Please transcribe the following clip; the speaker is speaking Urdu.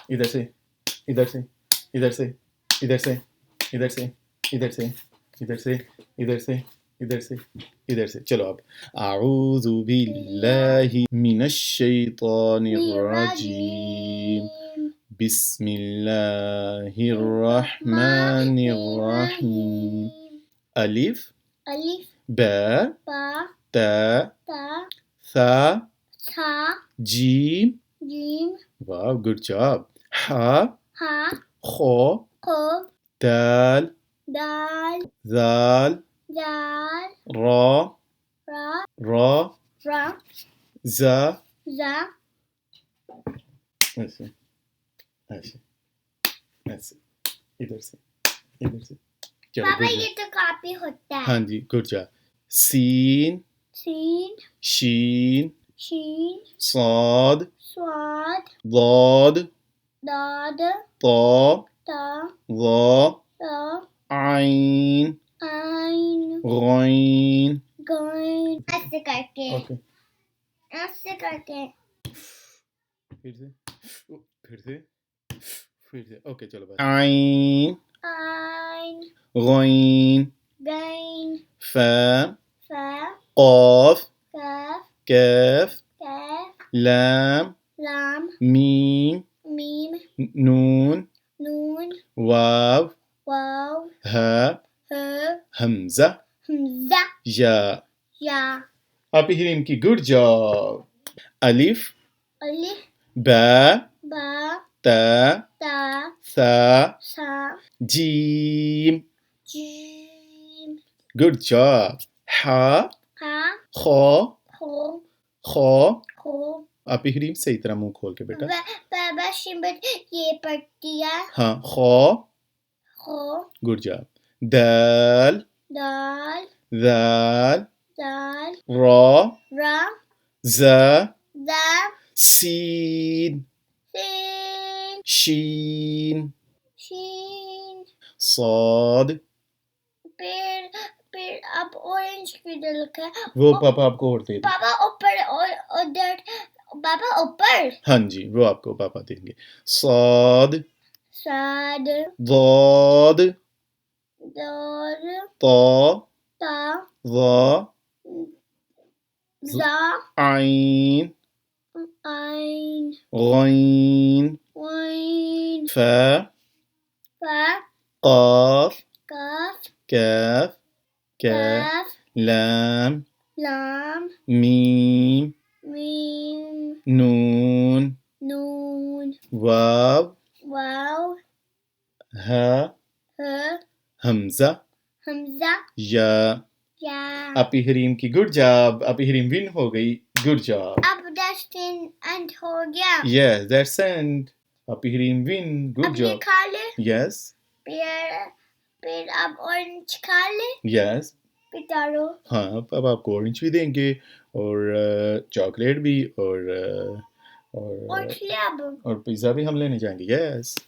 ادھر سے ادھر سے ادھر سے ادھر سے ادھر سے ادھر سے ادھر سے ادھر سے ادھر سے ادھر سے. چلو اب اعوذ باللہ من الشیطان الرجیم بسم اللہ الرحمن الرحیم. الف با تا ثا جیم. واو گڈ جاب. ہا خو دال ذال را زا. ایسے ایسے ایسے ادھر سے ادھر سے. چلو پاپا یہ تو کاپی ہوتا ہے. ہاں جی گڈ جاب. سین شین صاد ضاد طا ظا عین غین. ایسے کر کے اوکے ایسے کر کے. پھر سے اوکے چلو بس. عین غین فا قاف کاف لام میم نون واو ہا حمزہ یا. آپ حریم کی گڈ جاب. الف با تا ثا جیم. Good job. ہا خو آپ حریم صحیح طرح منہ کھول کے بیٹا. بابا شمبر یہ پڑھتی ہے. ہاں خو گڈ جاب. دال ذال را زا سین شین صاد. پھر اب اورنج کدھر لکھا ہے؟ وہ پاپا آپ کو اور دے دیں. پاپا اوپر اور ادھر. پاپا اوپر. ہاں جی وہ آپ کو پاپا دیں گے. صاد ضاد طا ظا عین غین فا قاف کاف لام میم نون واو ہا حمزہ یا. آپ حریم کی گڈ جاب. آپ حریم ون ہو گئی. Good job. اب ڈسٹن اینڈ ہو گیا. Yes that's and. آپ حریم ون. گڈ اب یہ جاب. کھا لے. یس پھر اب اورنج کھا لے. یس پتارو. ہاں اب آپ کو اورنج بھی دیں گے اور چاکلیٹ بھی اور اور پیزا بھی ہم لینے جائیں گے. یس